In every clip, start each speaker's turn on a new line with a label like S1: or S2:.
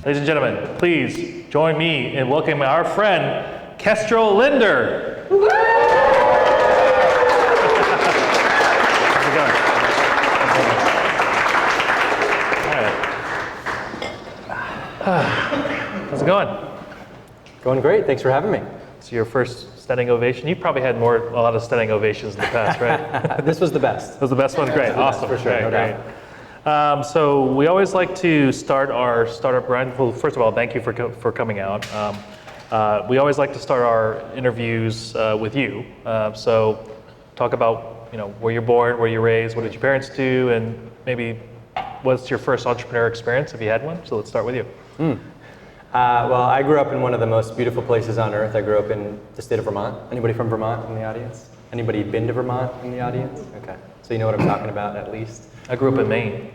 S1: Ladies and gentlemen, please join me in welcoming our friend, Kestrel Linder. How's it going? How's it going?
S2: Going great, thanks for having me.
S1: So your first standing ovation. You probably had a lot of standing ovations in the past, right?
S2: This was the best.
S1: That was the best one? Great, awesome.
S2: For sure, no doubt.
S1: So we always like to start our startup brand. Well, first of all, thank you for coming out. We always like to start our interviews with you. So talk about where you're born, where you're raised, what did your parents do, and maybe what's your first entrepreneur experience if you had one. So let's start with you.
S2: Well, I grew up in one of the most beautiful places on earth. I grew up in the state of Vermont. Anybody from Vermont in the audience? Anybody been to Vermont in the audience? Okay, so you know what I'm talking about at least.
S1: I grew up in Maine.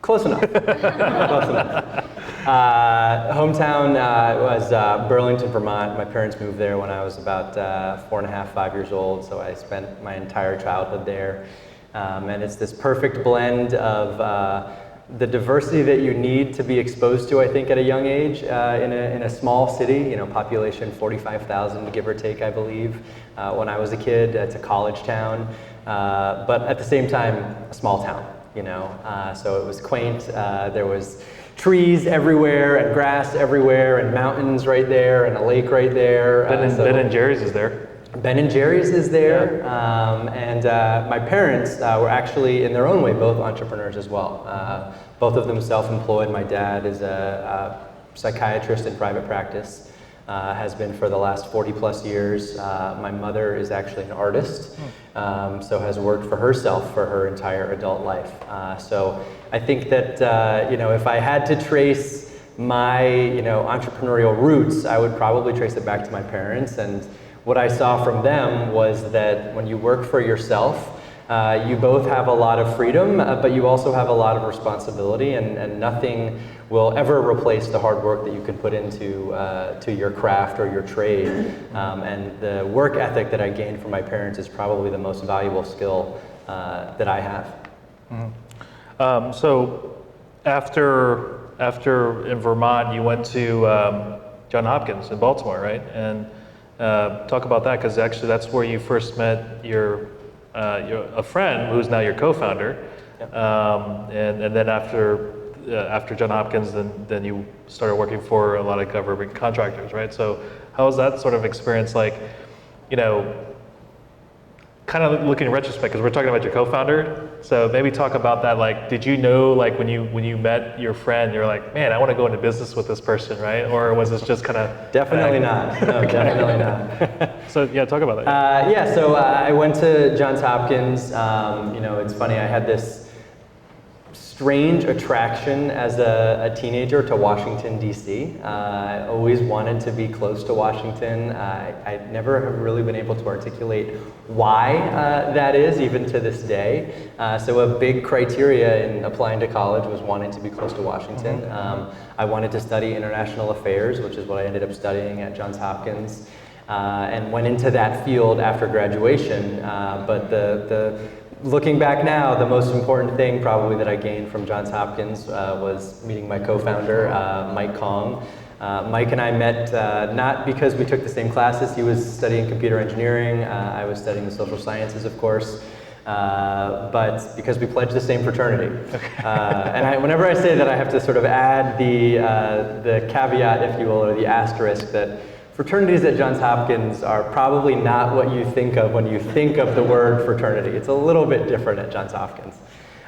S2: Close enough. Close enough. Hometown was Burlington, Vermont. My parents moved there when I was about 4.5, 5 years old, so I spent my entire childhood there. And it's this perfect blend of the diversity that you need to be exposed to, I think, at a young age in a small city, population 45,000, give or take, I believe. When I was a kid, it's a college town, but at the same time, a small town. So it was quaint. There was trees everywhere and grass everywhere and mountains right there and a lake right there.
S1: Ben and Jerry's is there.
S2: Ben and Jerry's is there. Yeah. And my parents were actually, in their own way, both entrepreneurs as well. Both of them self-employed. My dad is a psychiatrist in private practice. Has been for the last 40 plus years. My mother is actually an artist, so has worked for herself for her entire adult life. So I think that if I had to trace my entrepreneurial roots, I would probably trace it back to my parents. And what I saw from them was that when you work for yourself, you both have a lot of freedom, but you also have a lot of responsibility, and nothing will ever replace the hard work that you can put into to your craft or your trade. And the work ethic that I gained from my parents is probably the most valuable skill that I have.
S1: Mm-hmm. So after in Vermont, you went to Johns Hopkins in Baltimore, right? And talk about that, because actually that's where you first met your a friend who's now your co-founder. Yep. And then after Johns Hopkins, then you started working for a lot of government contractors, right? So how was that sort of experience like, kind of looking in retrospect, because we're talking about your co-founder, so maybe talk about that. Like, did you know, like when you met your friend, you're like, man, I want to go into business with this person, right? Or was this just kind of
S2: definitely not? No,
S1: okay.
S2: Definitely not.
S1: So yeah, talk about that.
S2: So I went to Johns Hopkins. It's funny, I had this strange attraction as a teenager to Washington, D.C. I always wanted to be close to Washington. I never have really been able to articulate why that is, even to this day. So a big criteria in applying to college was wanting to be close to Washington. I wanted to study international affairs, which is what I ended up studying at Johns Hopkins, and went into that field after graduation. But looking back now, the most important thing probably that I gained from Johns Hopkins was meeting my co-founder, Mike Kong. Mike and I met not because we took the same classes. He was studying computer engineering. I was studying the social sciences, of course, but because we pledged the same fraternity. Okay. And whenever I say that, I have to sort of add the caveat, if you will, or the asterisk that fraternities at Johns Hopkins are probably not what you think of when you think of the word fraternity. It's a little bit different at JohnsOpkins.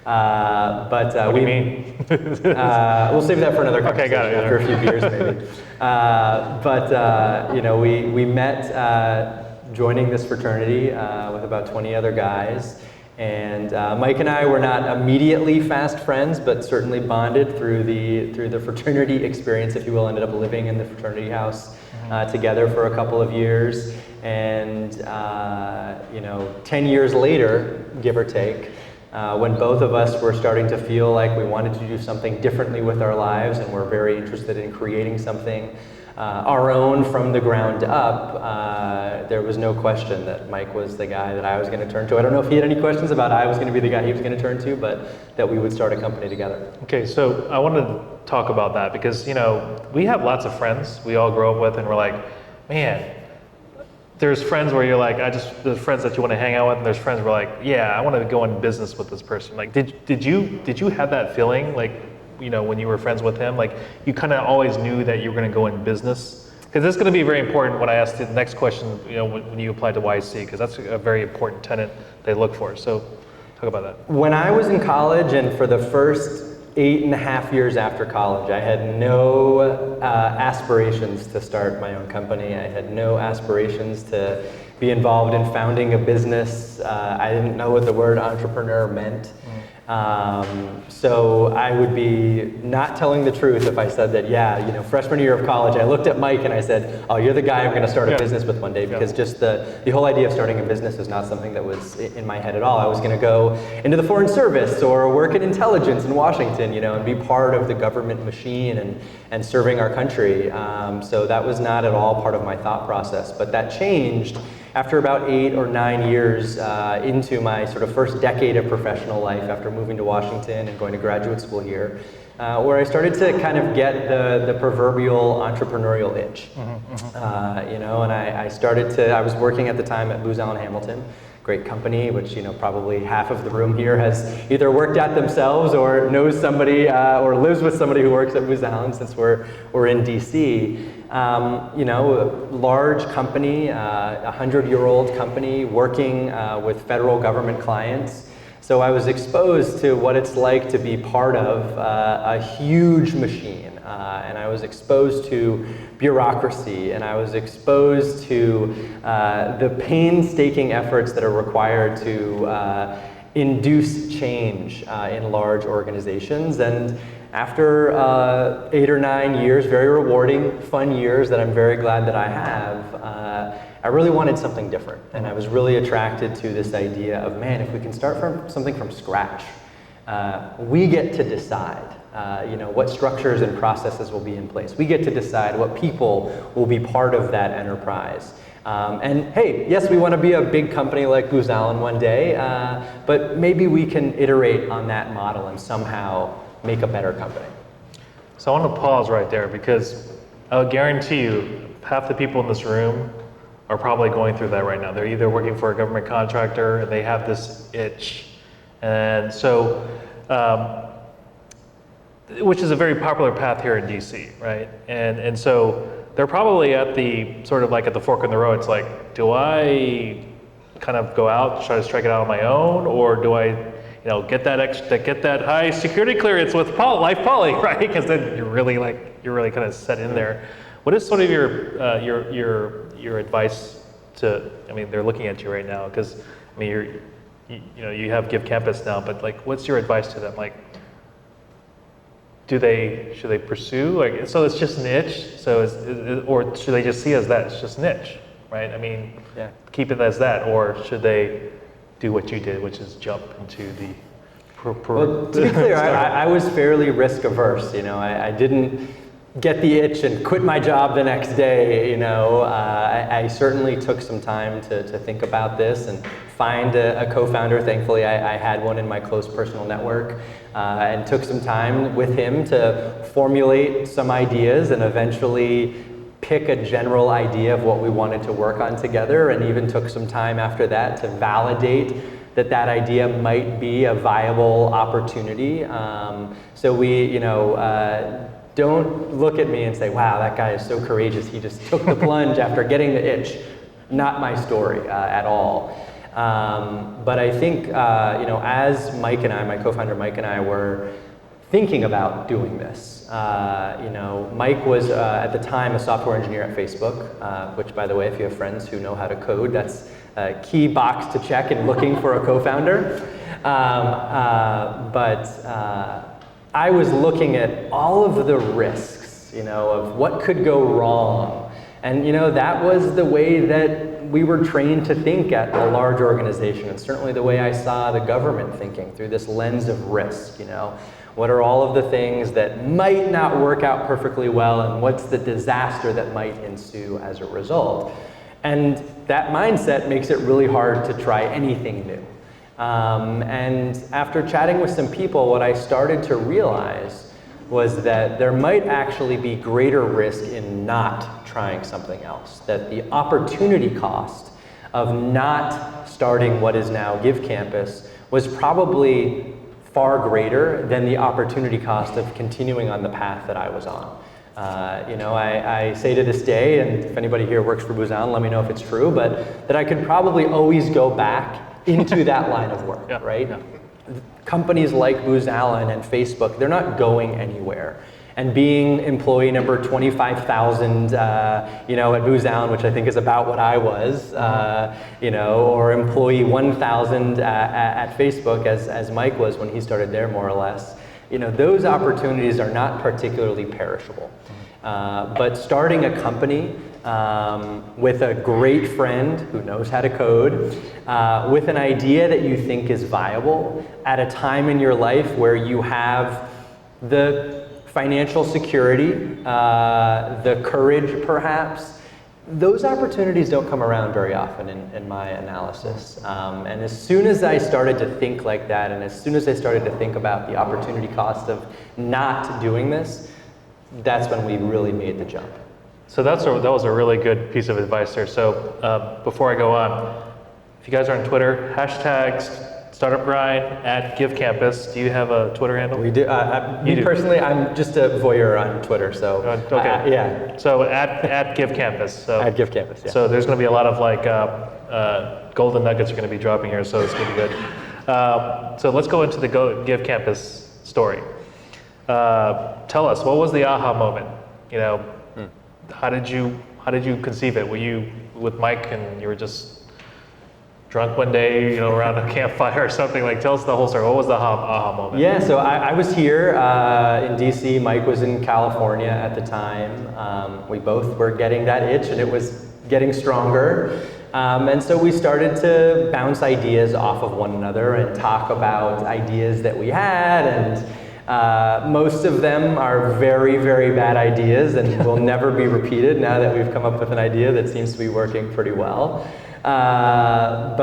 S2: What
S1: do you mean?
S2: We'll save that for another conversation.
S1: Okay, got it.
S2: After a few beers, maybe. We met joining this fraternity with about 20 other guys. And Mike and I were not immediately fast friends, but certainly bonded through the fraternity experience, if you will. Ended up living in the fraternity house together for a couple of years, and 10 years later, give or take, when both of us were starting to feel like we wanted to do something differently with our lives and were very interested in creating something our own from the ground up, there was no question that Mike was the guy that I was going to turn to. I don't know if he had any questions about I was going to be the guy he was going to turn to, but that we would start a company together.
S1: Okay, so I want to talk about that because, you know, we have lots of friends we all grow up with and we're like, man, there's friends where you're like, there's friends that you want to hang out with, and there's friends where like, yeah, I want to go in business with this person. Like, did you have that feeling, like, you know, when you were friends with him, like you kind of always knew that you were going to go in business? Because this is going to be very important when I ask the next question, you know, when you apply to YC, because that's a very important tenet they look for. So talk about that.
S2: When I was in college, and for the first 8.5 years after college, I had no aspirations to start my own company. I had no aspirations to be involved in founding a business. I didn't know what the word entrepreneur meant. So I would be not telling the truth if I said that, yeah, you know, freshman year of college, I looked at Mike and I said, oh, you're the guy I'm going to start a business with one day, because just the whole idea of starting a business is not something that was in my head at all. I was going to go into the Foreign Service or work in intelligence in Washington, you know, and be part of the government machine and serving our country. So that was not at all part of my thought process, but that changed after about 8 or 9 years into my sort of first decade of professional life, after moving to Washington and going to graduate school here, where I started to kind of get the proverbial entrepreneurial itch. You know, and I was working at the time at Booz Allen Hamilton, great company, which, you know, probably half of the room here has either worked at themselves or knows somebody or lives with somebody who works at Booz Allen, since we're in DC. You know, a large company, 100-year-old company working with federal government clients. So I was exposed to what it's like to be part of a huge machine. And I was exposed to bureaucracy, and I was exposed to the painstaking efforts that are required to induce change in large organizations. And after 8 or 9 years, very rewarding, fun years that I'm very glad that I have, I really wanted something different. And I was really attracted to this idea of, man, if we can start from something from scratch, we get to decide you know, what structures and processes will be in place. We get to decide what people will be part of that enterprise. And hey, yes, we want to be a big company like Booz Allen one day, but maybe we can iterate on that model and somehow make a better company.
S1: So I want to pause right there, because I'll guarantee you half the people in this room are probably going through that right now. They're either working for a government contractor and they have this itch. And so, which is a very popular path here in DC, right? And so they're probably at the sort of like at the fork in the road. It's like, do I kind of go out, try to strike it out on my own, or do I, you know, get that high security clearance with Life Poly, right? Because then you're really kind of set in there. What is sort of your advice to? I mean, they're looking at you right now, because I mean you have GiveCampus now, but like, what's your advice to them? Like, should they pursue, like, so it's just an itch, or should they just see as that it's just an itch, right? I mean, keep it as that, or should they do what you did, which is jump into the
S2: Well, to be clear, I was fairly risk averse. You know, I didn't get the itch and quit my job the next day. You know, I certainly took some time to think about this and find a co-founder. Thankfully, I had one in my close personal network, and took some time with him to formulate some ideas and eventually pick a general idea of what we wanted to work on together, and even took some time after that to validate that idea might be a viable opportunity. So we, you know, don't look at me and say, wow, that guy is so courageous. He just took the plunge after getting the itch. Not my story at all. But I think, you know, as Mike and I, my co-founder Mike and I, were thinking about doing this, you know, Mike was at the time a software engineer at Facebook, which, by the way, if you have friends who know how to code, that's a key box to check in looking for a co-founder. But I was looking at all of the risks, you know, of what could go wrong And that was the way that we were trained to think at a large organization, and certainly the way I saw the government thinking, through this lens of risk. What are all of the things that might not work out perfectly well, and what's the disaster that might ensue as a result? And that mindset makes it really hard to try anything new. And after chatting with some people, what I started to realize was that there might actually be greater risk in not trying something else, that the opportunity cost of not starting what is now GiveCampus was probably far greater than the opportunity cost of continuing on the path that I was on. I say to this day, and if anybody here works for Booz Allen, let me know if it's true, but that I could probably always go back into that line of work, right? Yeah. Companies like Booz Allen and Facebook, they're not going anywhere. And being employee number 25,000, at Booz Allen, which I think is about what I was, or employee 1,000 at Facebook, as Mike was when he started there, more or less. Those opportunities are not particularly perishable. But starting a company with a great friend who knows how to code, with an idea that you think is viable, at a time in your life where you have the financial security, the courage perhaps, those opportunities don't come around very often in my analysis. And as soon as I started to think like that, and as soon as I started to think about the opportunity cost of not doing this, that's when we really made the jump.
S1: So that was a really good piece of advice there. So before I go on, if you guys are on Twitter, hashtags Startup Grind at GiveCampus. Do you have a Twitter handle?
S2: We do. Personally, I'm just a voyeur on Twitter, so
S1: okay.
S2: Yeah.
S1: So at GiveCampus. So
S2: at GiveCampus. Yeah.
S1: So there's going to be a lot of golden nuggets are going to be dropping here, so it's going to be good. So let's go into the GiveCampus story. Tell us, what was the aha moment? How did you conceive it? Were you with Mike and you were just drunk one day, around a campfire or something? Like, tell us the whole story. What was the aha moment?
S2: Yeah, so I was here in DC. Mike was in California at the time. We both were getting that itch, and it was getting stronger. And so we started to bounce ideas off of one another and talk about ideas that we had, and most of them are very, very bad ideas and will never be repeated now that we've come up with an idea that seems to be working pretty well. I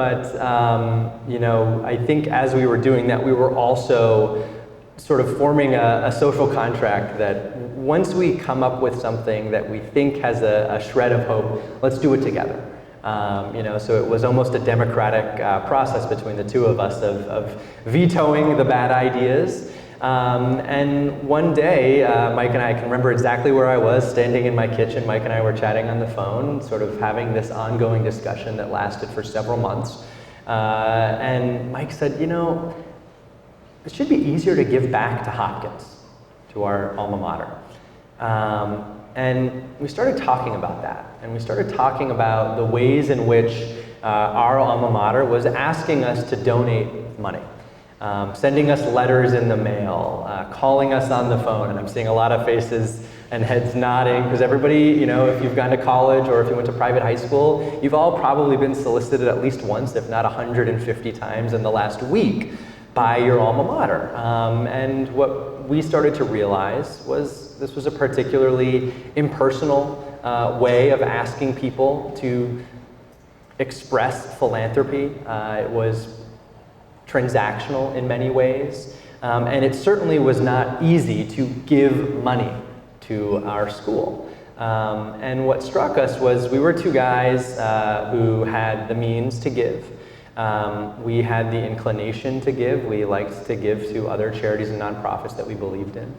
S2: think as we were doing that, we were also sort of forming a social contract that once we come up with something that we think has a shred of hope, let's do it together. So it was almost a democratic process between the two of us of vetoing the bad ideas. And one day, Mike and I can remember exactly where I was, standing in my kitchen. Mike and I were chatting on the phone, sort of having this ongoing discussion that lasted for several months. And Mike said, it should be easier to give back to Hopkins, to our alma mater. And we started talking about that. And we started talking about the ways in which our alma mater was asking us to donate money. Sending us letters in the mail, calling us on the phone, and I'm seeing a lot of faces and heads nodding, because everybody, if you've gone to college or if you went to private high school, you've all probably been solicited at least once, if not 150 times in the last week by your alma mater. And what we started to realize was this was a particularly impersonal way of asking people to express philanthropy. It was transactional in many ways, and it certainly was not easy to give money to our school. And what struck us was we were two guys who had the means to give. We had the inclination to give. We liked to give to other charities and nonprofits that we believed in.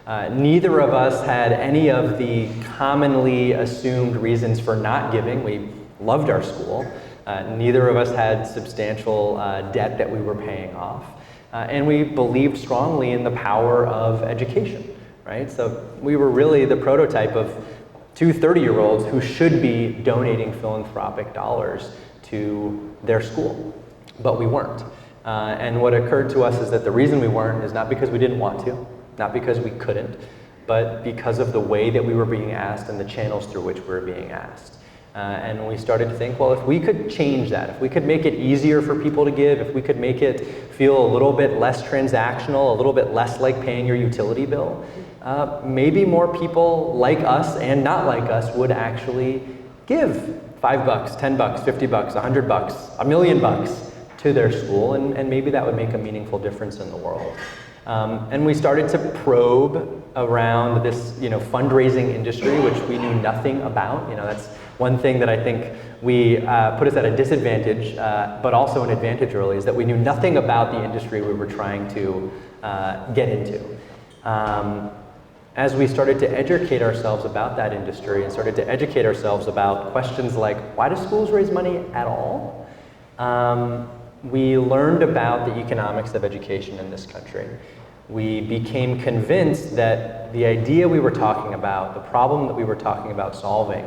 S2: Neither of us had any of the commonly assumed reasons for not giving. We loved our school. Neither of us had substantial debt that we were paying off. And we believed strongly in the power of education, right? So we were really the prototype of two 30-year-olds who should be donating philanthropic dollars to their school, but we weren't. And what occurred to us is that the reason we weren't is not because we didn't want to, not because we couldn't, but because of the way that we were being asked and the channels through which we were being asked. And we started to think, well, if we could change that, if we could make it easier for people to give, if we could make it feel a little bit less transactional, a little bit less like paying your utility bill, maybe more people like us and not like us would actually give $5, $10, $50, $100, $1 million to their school, and maybe that would make a meaningful difference in the world. And we started to probe around this, fundraising industry, which we knew nothing about. That's one thing that I think we put us at a disadvantage, but also an advantage early, is that we knew nothing about the industry we were trying to get into. As we started to educate ourselves about that industry and started to educate ourselves about questions like, why do schools raise money at all? We learned about the economics of education in this country. We became convinced that the idea we were talking about, the problem that we were talking about solving,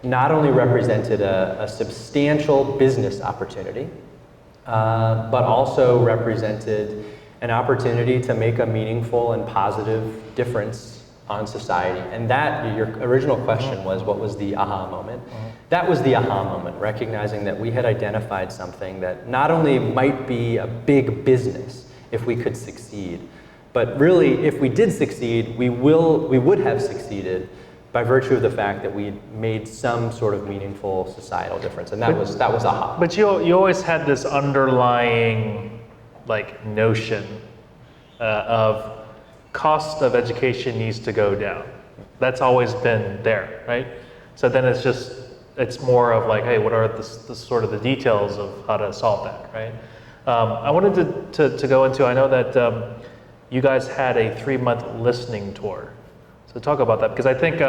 S2: not only represented a substantial business opportunity, but also represented an opportunity to make a meaningful and positive difference on society. And that, your original question was, what was the aha moment? That was the aha moment, recognizing that we had identified something that not only might be a big business if we could succeed, but really, if we did succeed, we would have succeeded by virtue of the fact that we made some sort of meaningful societal difference, and that was aha.
S1: But you always had this underlying notion of cost of education needs to go down. That's always been there, right? So then it's more of hey, what are the sort of the details of how to solve that, right? I wanted to go into, I know that you guys had a 3-month listening tour. So talk about that, because I think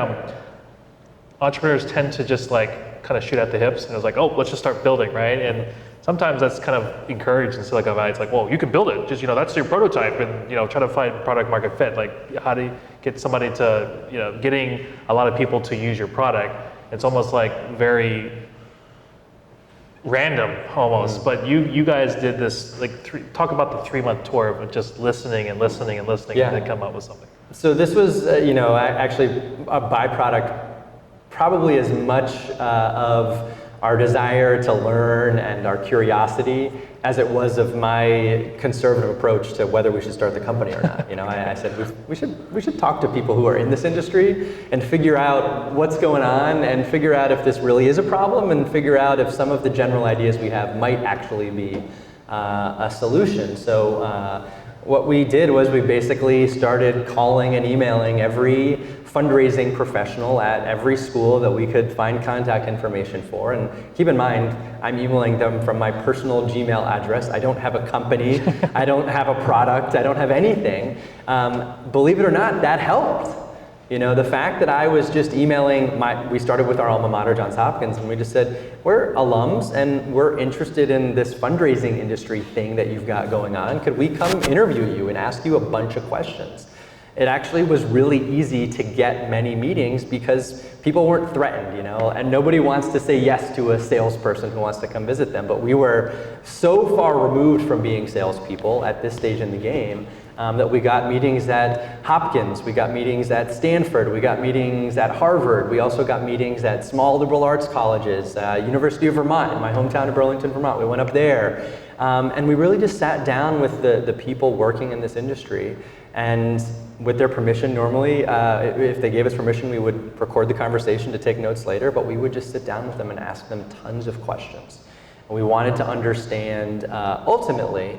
S1: entrepreneurs tend to just kind of shoot at the hips, and it's oh, let's just start building, right? And sometimes that's kind of encouraged in Silicon Valley. It's well, you can build it, just that's your prototype, and try to find product market fit. How do you get somebody to, getting a lot of people to use your product? It's almost very random almost. But you guys did this talk about the 3-month tour of just listening and listening and listening, and then come up with something.
S2: So this was, actually a byproduct, probably as much of our desire to learn and our curiosity as it was of my conservative approach to whether we should start the company or not. I said we should talk to people who are in this industry and figure out what's going on and figure out if this really is a problem and figure out if some of the general ideas we have might actually be a solution. So what we did was we basically started calling and emailing every fundraising professional at every school that we could find contact information for. And keep in mind, I'm emailing them from my personal Gmail address. I don't have a company, I don't have a product, I don't have anything. Believe it or not, that helped. The fact that I was just emailing we started with our alma mater, Johns Hopkins, and we just said, we're alums and we're interested in this fundraising industry thing that you've got going on. Could we come interview you and ask you a bunch of questions? It actually was really easy to get many meetings because people weren't threatened, and nobody wants to say yes to a salesperson who wants to come visit them. But we were so far removed from being salespeople at this stage in the game that we got meetings at Hopkins, we got meetings at Stanford, we got meetings at Harvard, we also got meetings at small liberal arts colleges, University of Vermont, in my hometown of Burlington, Vermont. We went up there, and we really just sat down with the people working in this industry, and with their permission, normally, if they gave us permission, we would record the conversation to take notes later, but we would just sit down with them and ask them tons of questions. And we wanted to understand, ultimately,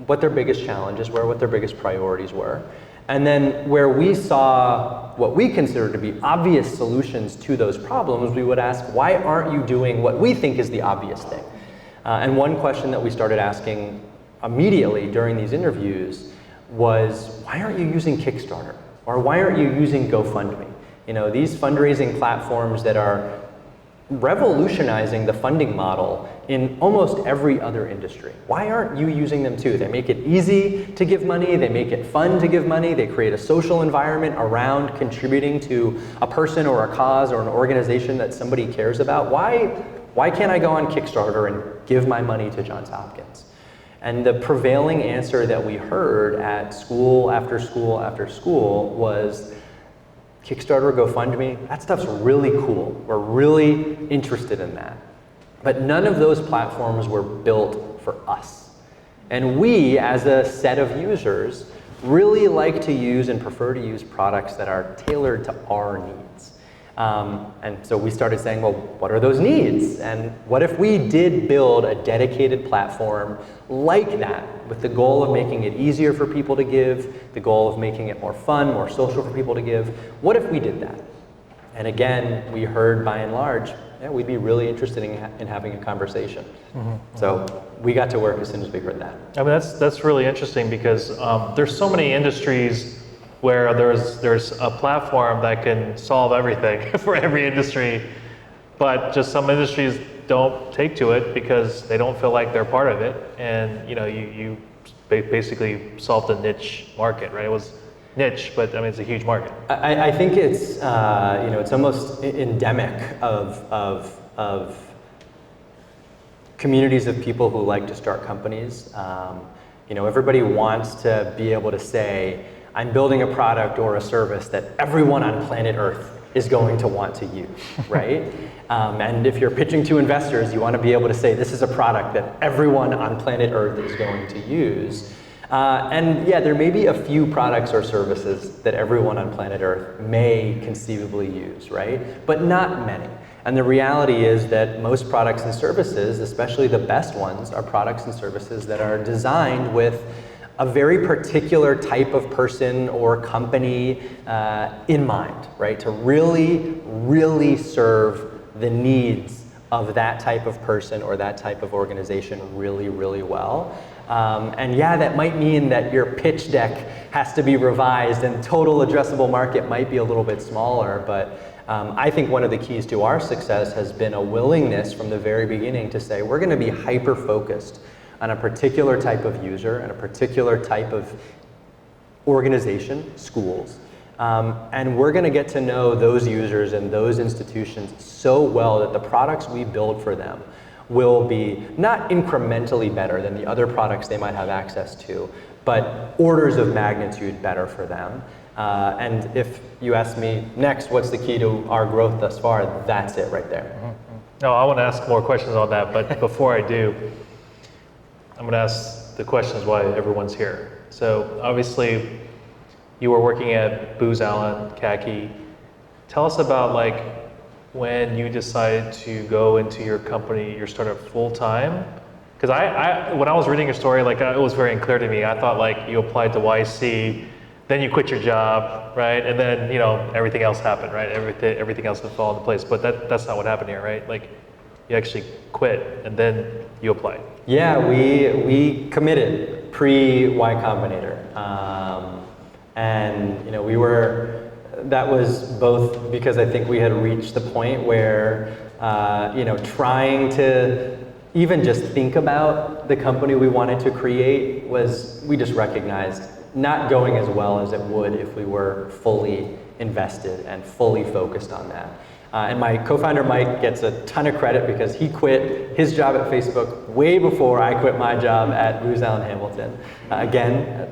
S2: what their biggest challenges were, what their biggest priorities were. And then where we saw what we considered to be obvious solutions to those problems, we would ask, why aren't you doing what we think is the obvious thing? And one question that we started asking immediately during these interviews was, why aren't you using Kickstarter? Or why aren't you using GoFundMe? These fundraising platforms that are revolutionizing the funding model in almost every other industry. Why aren't you using them too? They make it easy to give money, they make it fun to give money, they create a social environment around contributing to a person or a cause or an organization that somebody cares about. Why can't I go on Kickstarter and give my money to Johns Hopkins? And the prevailing answer that we heard at school after school after school was, Kickstarter, GoFundMe, that stuff's really cool. We're really interested in that. But none of those platforms were built for us. And we, as a set of users, really like to use and prefer to use products that are tailored to our needs. And so we started saying, well, what are those needs? And what if we did build a dedicated platform like that, with the goal of making it easier for people to give, the goal of making it more fun, more social for people to give? What if we did that? And again, we heard by and large, yeah, we'd be really interested in having a conversation. So we got to work as soon as we heard that.
S1: I mean, that's really interesting because there's so many industries where there's a platform that can solve everything for every industry, but just some industries don't take to it because they don't feel like they're part of it. And you basically solved a niche market, right? It was niche, but I mean, it's a huge market.
S2: I think it's it's almost endemic of communities of people who like to start companies. Everybody wants to be able to say, I'm building a product or a service that everyone on planet Earth is going to want to use, right? And if you're pitching to investors, you want to be able to say, this is a product that everyone on planet Earth is going to use. And yeah, there may be a few products or services that everyone on planet Earth may conceivably use, right? But not many. And the reality is that most products and services, especially the best ones, are products and services that are designed with a very particular type of person or company in mind, right? To really, really serve the needs of that type of person or that type of organization really, really well. And yeah, that might mean that your pitch deck has to be revised and total addressable market might be a little bit smaller, but I think one of the keys to our success has been a willingness from the very beginning to say, we're gonna be hyper-focused on a particular type of user and a particular type of organization, schools. And we're gonna get to know those users and those institutions so well that the products we build for them will be not incrementally better than the other products they might have access to, but orders of magnitude better for them. And if you ask me next, what's the key to our growth thus far, that's it right there.
S1: No, I want to ask more questions on that, but before I do, I'm going to ask the questions why everyone's here. So obviously, you were working at Booz Allen, Khaki. Tell us about when you decided to go into your company, your startup full time. Because when I was reading your story, it was very unclear to me. I thought you applied to YC, then you quit your job, right? And then everything else happened, right? Everything else would fall into place. But that's not what happened here, right? You actually quit and then you applied.
S2: Yeah, we committed pre-Y Combinator, and that was both because I think we had reached the point where trying to even just think about the company we wanted to create we just recognized not going as well as it would if we were fully invested and fully focused on that. And my co-founder Mike gets a ton of credit because he quit his job at Facebook way before I quit my job at Booz Allen Hamilton. Again,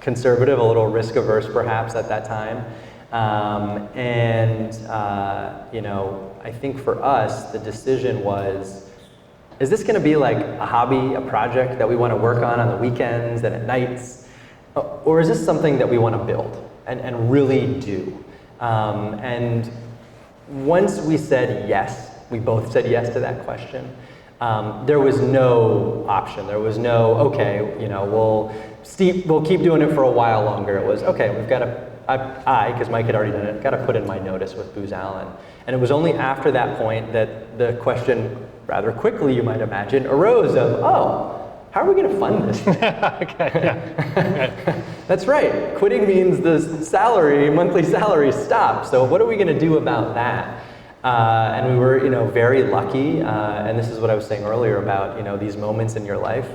S2: conservative, a little risk averse perhaps at that time. I think for us, the decision was, is this gonna be a hobby, a project that we wanna work on the weekends and at nights? Or is this something that we wanna build and really do? And once we said yes, we both said yes to that question, there was no option. There was no, okay, we'll keep doing it for a while longer. It was, okay, we've got to, because Mike had already done it, got to put in my notice with Booz Allen. And it was only after that point that the question, rather quickly you might imagine, arose of, how are we going to fund this?
S1: Okay, yeah.
S2: That's right. Quitting means the monthly salary stops. So what are we going to do about that? And we were, very lucky. And this is what I was saying earlier about, these moments in your life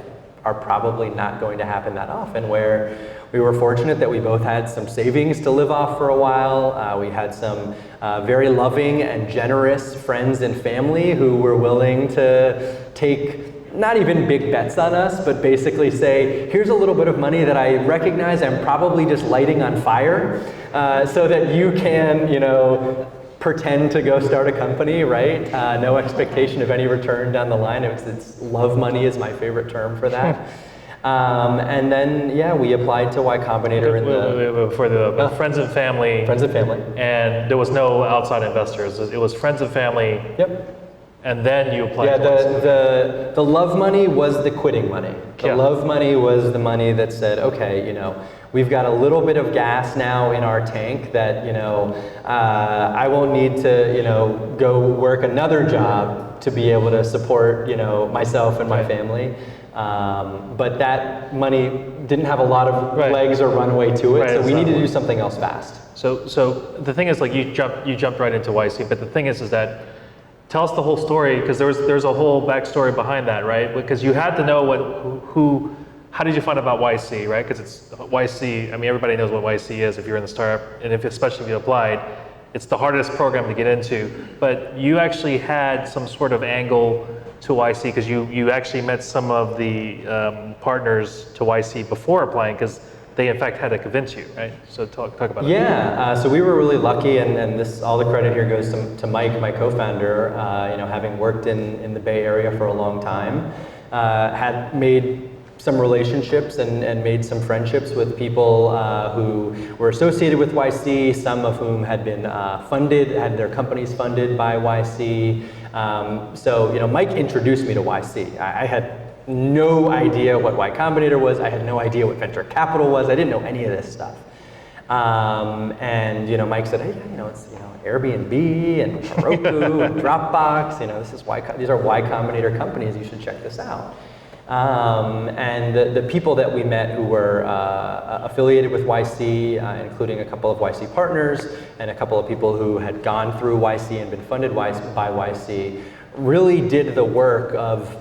S2: are probably not going to happen that often, where we were fortunate that we both had some savings to live off for a while. We had some very loving and generous friends and family who were willing to take not even big bets on us, but basically say, here's a little bit of money that I recognize I'm probably just lighting on fire, so that you can, pretend to go start a company, right? No expectation of any return down the line. It's love money is my favorite term for that. And then, we applied to Y Combinator
S1: for the friends and family.
S2: Friends and family.
S1: And there was no outside investors. It was friends and family.
S2: Yep.
S1: And then you applied.
S2: Yeah, the love money was the quitting money. The love money was the money that said, okay, we've got a little bit of gas now in our tank that, I won't need to, go work another job to be able to support, myself and my family. But that money didn't have a lot of legs or runway to it, so we needed to do something else fast.
S1: So the thing is, like, you jumped right into YC, but the thing is that tell us the whole story, because there's a whole backstory behind that, right? Because you had to know how did you find out about YC, right? Because it's YC. I mean, everybody knows what YC is if you're in the startup, and especially if you applied. It's the hardest program to get into, but you actually had some sort of angle to YC because you actually met some of the partners to YC before applying, because they in fact had to convince you, right? So talk about it.
S2: Yeah, so we were really lucky, and this all the credit here goes to Mike, my co-founder. Having worked in the Bay Area for a long time, had made some relationships and made some friendships with people who were associated with YC, some of whom had been had their companies funded by YC. So Mike introduced me to YC. I had no idea what Y Combinator was. I had no idea what venture capital was. I didn't know any of this stuff. And Mike said, hey, it's Airbnb and Heroku and Dropbox. These are Y Combinator companies. You should check this out. And the people that we met who were affiliated with YC, including a couple of YC partners and a couple of people who had gone through YC and been funded by YC, really did the work of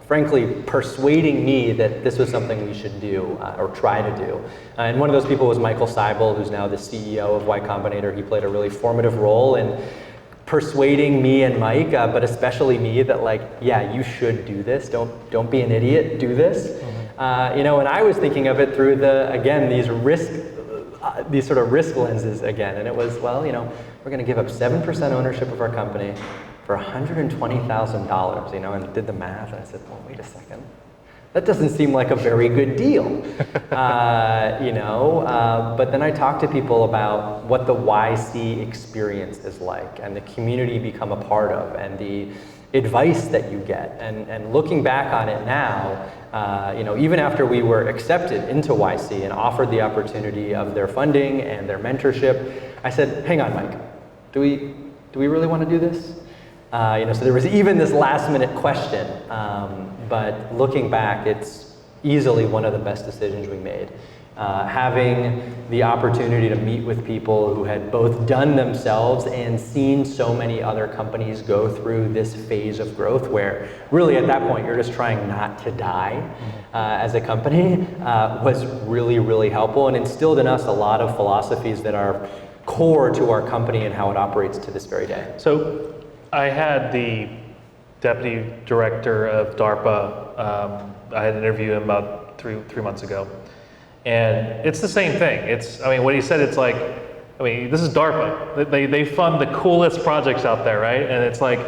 S2: frankly persuading me that this was something we should do or try to do. And one of those people was Michael Seibel, who's now the CEO of Y Combinator. He played a really formative role in persuading me and Mike, but especially me, that you should do this. Don't be an idiot. Do this. Mm-hmm. And I was thinking of it through these sort of risk lenses again. And it was, we're going to give up 7% ownership of our company for $120,000. And did the math, and I said, well, wait a second. That doesn't seem like a very good deal, But then I talked to people about what the YC experience is like, and the community you become a part of, and the advice that you get. And looking back on it now, even after we were accepted into YC and offered the opportunity of their funding and their mentorship, I said, hang on, Mike, do we really want to do this? So there was even this last minute question, but looking back, it's easily one of the best decisions we made. Having the opportunity to meet with people who had both done themselves and seen so many other companies go through this phase of growth, where really at that point you're just trying not to die as a company, was really, really helpful, and instilled in us a lot of philosophies that are core to our company and how it operates to this very day.
S1: So I had the deputy director of DARPA. I had an interview him about three months ago, and it's the same thing. What he said, it's like, this is DARPA. They fund the coolest projects out there, right? And it's like,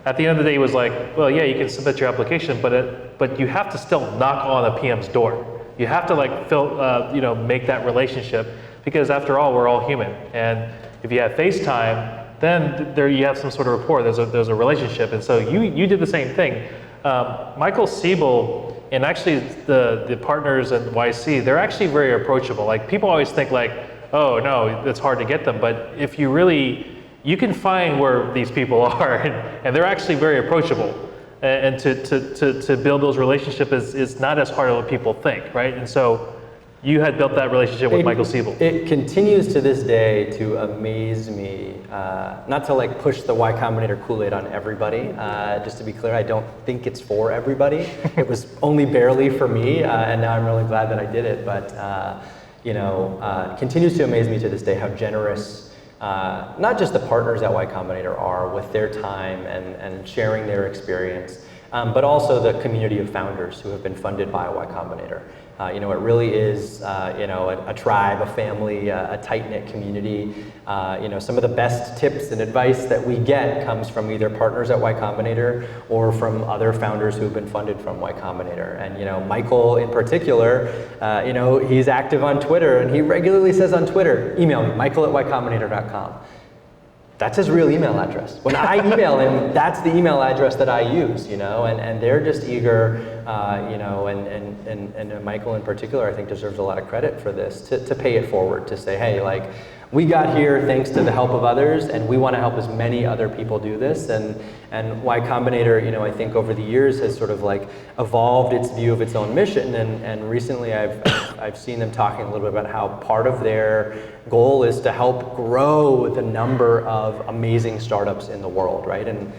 S1: at the end of the day, it was like, well, yeah, you can submit your application, but you have to still knock on a PM's door. You have to make that relationship, because after all, we're all human. And if you have FaceTime, then there you have some sort of rapport. There's a relationship, and so you did the same thing. Michael Seibel and actually the partners at YC, they're actually very approachable. Like, people always think like, oh no, it's hard to get them, but if you can find where these people are, and they're actually very approachable. And to build those relationships is not as hard as what people think, right? And so you had built that relationship with Michael Seibel.
S2: It continues to this day to amaze me, not to push the Y Combinator Kool-Aid on everybody. Just to be clear, I don't think it's for everybody. It was only barely for me, and now I'm really glad that I did it. But it continues to amaze me to this day how generous not just the partners at Y Combinator are with their time and sharing their experience, but also the community of founders who have been funded by Y Combinator. You know, it really is, you know, a tribe, a family, a tight-knit community. You know, some of the best tips and advice that we get comes from either partners at Y Combinator or from other founders who have been funded from Y Combinator. And, you know, Michael in particular, you know, he's active on Twitter, and he regularly says on Twitter, email me, michael@ycombinator.com. That's his real email address. When I email him, that's the email address that I use, you know, and they're just eager, you know, and Michael in particular, I think deserves a lot of credit for this, to pay it forward, to say, hey, like, we got here thanks to the help of others, and we want to help as many other people do this. And Y Combinator, you know, I think over the years has sort of like evolved its view of its own mission. And recently I've seen them talking a little bit about how part of their goal is to help grow the number of amazing startups in the world, right? And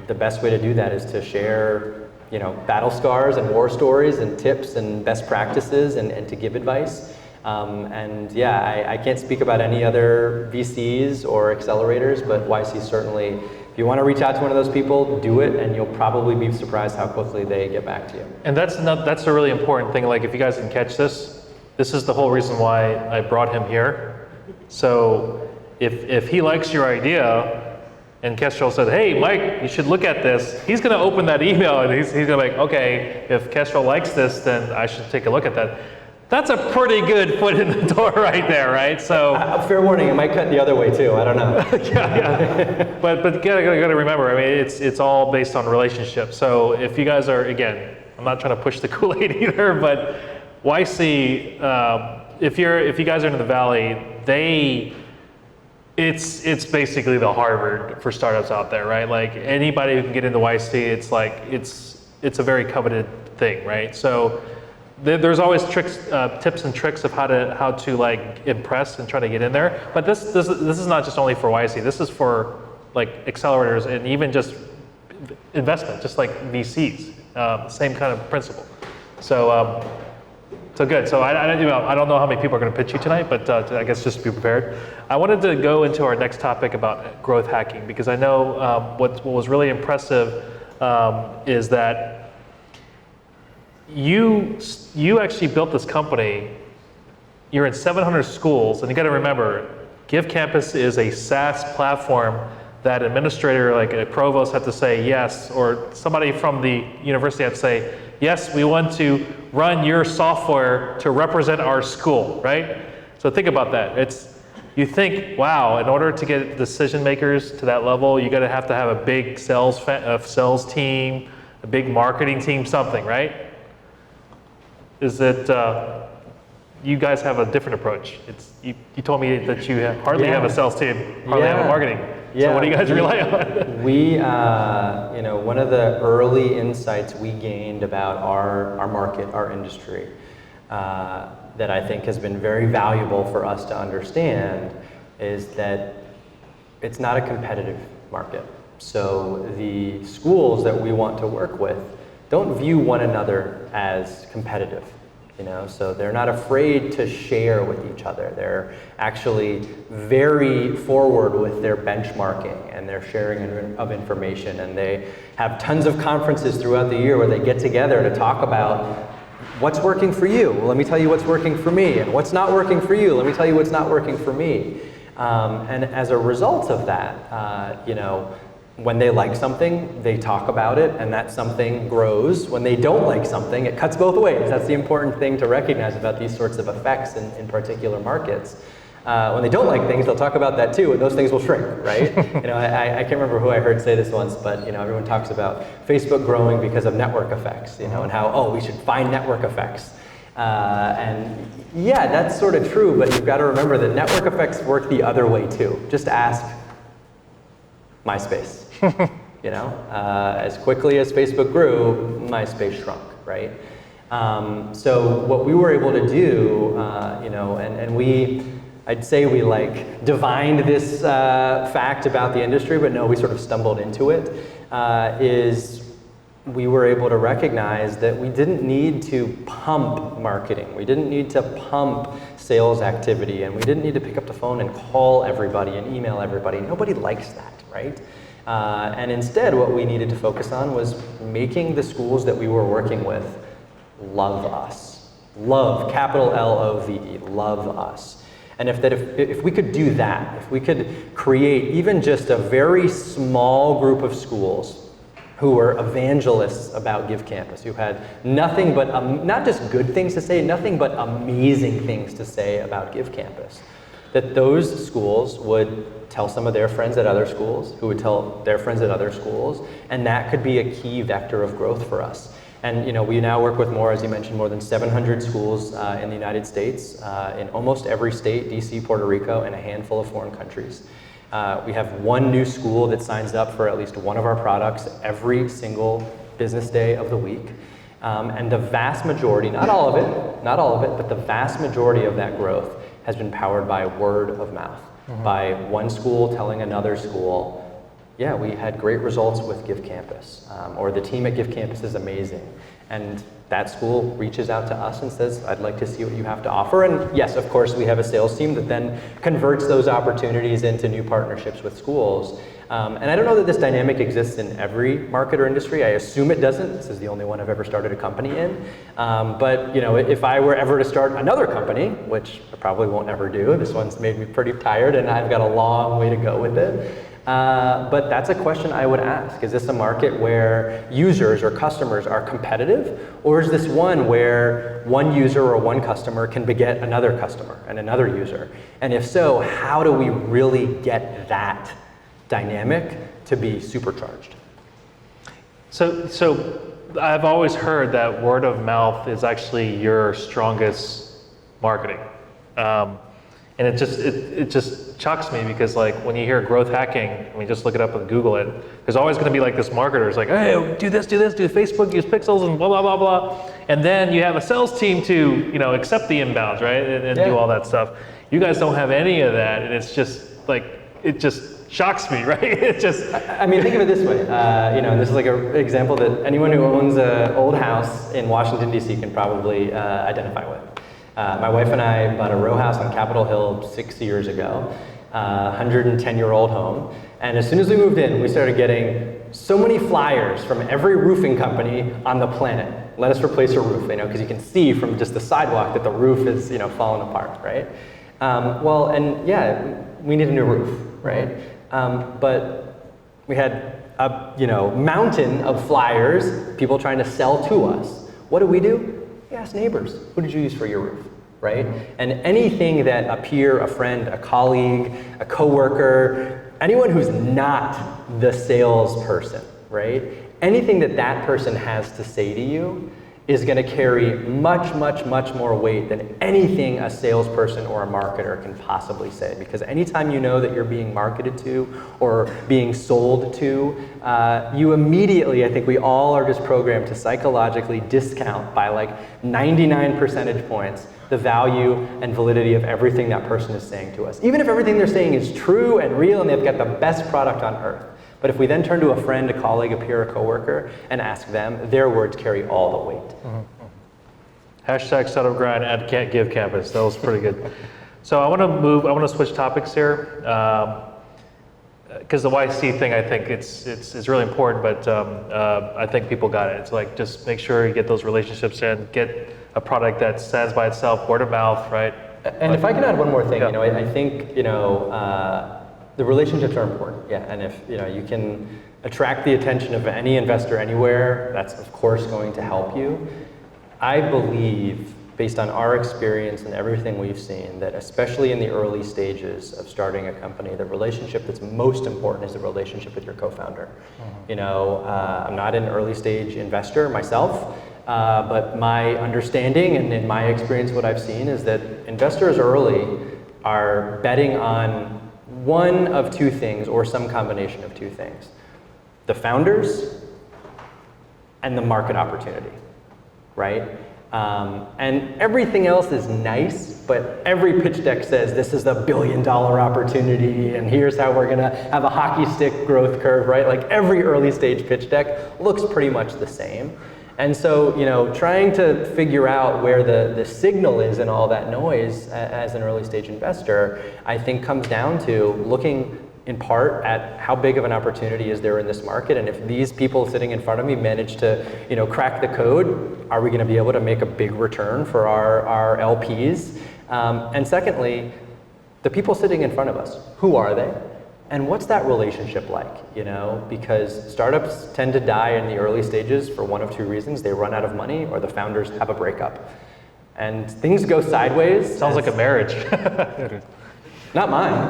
S2: the best way to do that is to share, you know, battle scars and war stories and tips and best practices and to give advice. And yeah, I can't speak about any other VCs or accelerators, but YC certainly, if you want to reach out to one of those people, do it, and you'll probably be surprised how quickly they get back to you.
S1: And that's a really important thing. Like, if you guys can catch this is the whole reason why I brought him here. So if he likes your idea, and Kestrel said, hey, Mike, you should look at this, he's going to open that email, and he's going to be like, okay, if Kestrel likes this, then I should take a look at that. That's a pretty good foot in the door right there, right? So
S2: fair warning, it might cut the other way too. I don't know.
S1: yeah. But you gotta remember. I mean, it's all based on relationships. So if you guys are, again, I'm not trying to push the Kool-Aid either, but YC, if you guys are in the Valley, it's basically the Harvard for startups out there, right? Like, anybody who can get into YC, it's like it's a very coveted thing, right? So there's always tips and tricks of how to like impress and try to get in there. But this is not just only for YC. This is for like accelerators and even just investment, just like VCs. Same kind of principle. So good. So I don't know how many people are going to pitch you tonight, but I guess just be prepared. I wanted to go into our next topic about growth hacking, because I know what was really impressive is that you actually built this company. You're in 700 schools, and you got to remember, GiveCampus is a SaaS platform that administrator, like a provost, had to say yes, or somebody from the university had to say, yes, we want to run your software to represent our school, right? So think about that. You think, wow, in order to get decision makers to that level, you got to have a big sales team, a big marketing team, something, right? Is that you guys have a different approach? You told me that you hardly have a sales team, hardly have a marketing.
S2: Yeah.
S1: So what do you guys rely on?
S2: We, you know, one of the early insights we gained about our market, our industry, that I think has been very valuable for us to understand is that it's not a competitive market. So the schools that we want to work with don't view one another as competitive, you know, so they're not afraid to share with each other. They're actually very forward with their benchmarking and their sharing of information, and they have tons of conferences throughout the year where they get together to talk about what's working for you. Well, let me tell you what's working for me, and what's not working for you. Let me tell you what's not working for me. And as a result of that, you know, when they like something, they talk about it, and that something grows. When they don't like something, it cuts both ways. That's the important thing to recognize about these sorts of effects in particular markets. When they don't like things, they'll talk about that too, and those things will shrink, right? You know, I can't remember who I heard say this once, but you know, everyone talks about Facebook growing because of network effects, you know, and how, we should find network effects. And yeah, that's sort of true, but you've got to remember that network effects work the other way too. Just ask MySpace. You know, as quickly as Facebook grew, MySpace shrunk, right? So what we were able to do, you know, and I'd say we like divined this fact about the industry, but no, we sort of stumbled into it, is we were able to recognize that we didn't need to pump marketing. We didn't need to pump sales activity, and we didn't need to pick up the phone and call everybody and email everybody. Nobody likes that, right? And instead, what we needed to focus on was making the schools that we were working with love us. Love, capital L-O-V-E, love us. And if we could do that, if we could create even just a very small group of schools who were evangelists about GiveCampus, who had nothing but, not just good things to say, nothing but amazing things to say about GiveCampus, that those schools would tell some of their friends at other schools, who would tell their friends at other schools, and that could be a key vector of growth for us. And we now work with more, as you mentioned, more than 700 schools in the United States, in almost every state, DC, Puerto Rico, and a handful of foreign countries. We have one new school that signs up for at least one of our products every single business day of the week. And the vast majority, not all of it, but the vast majority of that growth has been powered by word of mouth, by one school telling another school, yeah, we had great results with GiveCampus, or the team at GiveCampus is amazing. And that school reaches out to us and says, I'd like to see what you have to offer. And yes, of course, we have a sales team that then converts those opportunities into new partnerships with schools. And I don't know that this dynamic exists in every market or industry. I assume it doesn't. This is the only one I've ever started a company in. But if I were ever to start another company, which I probably won't ever do, this one's made me pretty tired and I've got a long way to go with it. But that's a question I would ask. Is this a market where users or customers are competitive? Or is this one where one user or one customer can beget another customer and another user? And if so, how do we really get that dynamic to be supercharged?
S1: So I've always heard that word of mouth is actually your strongest marketing. And it just shocks me because like when you hear growth hacking, I mean, just look it up and Google it, there's always going to be like this marketer. It's like, hey, do this, do Facebook, use pixels and blah, blah, blah, blah. And then you have a sales team to, accept the inbounds, right? And do all that stuff. You guys don't have any of that. And it's just like, it just shocks me, right? It just.
S2: I mean, think of it this way. This is like an example that anyone who owns an old house in Washington, D.C. can probably identify with. My wife and I bought a row house on Capitol Hill 6 years ago, 110-year-old home. And as soon as we moved in, we started getting so many flyers from every roofing company on the planet. Let us replace your roof, because you can see from just the sidewalk that the roof is, falling apart, right? We need a new roof, right? But we had a, mountain of flyers, people trying to sell to us. What do? We asked neighbors, who did you use for your roof, right? And anything that a peer, a friend, a colleague, a coworker, anyone who's not the salesperson, right? Anything that person has to say to you is going to carry much, much, much more weight than anything a salesperson or a marketer can possibly say. Because anytime you know that you're being marketed to or being sold to, you immediately, I think we all are just programmed to psychologically discount by like 99 percentage points the value and validity of everything that person is saying to us. Even if everything they're saying is true and real and they've got the best product on earth. But if we then turn to a friend, a colleague, a peer, a coworker, and ask them, their words carry all the weight.
S1: Hashtag setup grind at GiveCampus. That was pretty good. So I want to switch topics here. Because the YC thing, I think it's really important, but I think people got it. It's like, just make sure you get those relationships in, get a product that stands by itself, word of mouth, right?
S2: And if I can add one more thing, I think, the relationships are important, and if you can attract the attention of any investor anywhere, that's of course going to help you. I believe, based on our experience and everything we've seen, that especially in the early stages of starting a company, the relationship that's most important is the relationship with your co-founder. I'm not an early stage investor myself, but my understanding and in my experience what I've seen is that investors early are betting on one of two things, or some combination of two things: the founders and the market opportunity, right? And everything else is nice, but every pitch deck says this is the $1 billion opportunity, and here's how we're gonna have a hockey stick growth curve, right? Like every early stage pitch deck looks pretty much the same. And so, trying to figure out where the signal is in all that noise as an early stage investor, I think comes down to looking in part at how big of an opportunity is there in this market, and if these people sitting in front of me manage to, crack the code, are we going to be able to make a big return for our LPs? And secondly, the people sitting in front of us, who are they? And what's that relationship like? Because startups tend to die in the early stages for one of two reasons: they run out of money, or the founders have a breakup. And things go sideways.
S1: Sounds like a marriage.
S2: Not mine.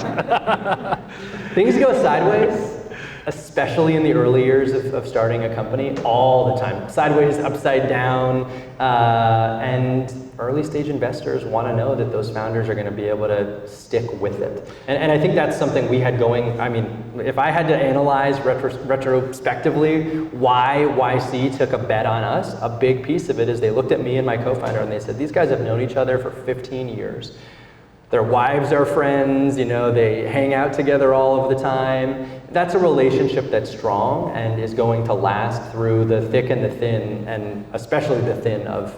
S2: Things go sideways, especially in the early years of starting a company, all the time. Sideways, upside down, and early stage investors want to know that those founders are going to be able to stick with it. And I think that's something we had going. I mean, if I had to analyze retrospectively why YC took a bet on us, a big piece of it is they looked at me and my co-founder and they said, these guys have known each other for 15 years. Their wives are friends, they hang out together all of the time. That's a relationship that's strong and is going to last through the thick and the thin, and especially the thin of,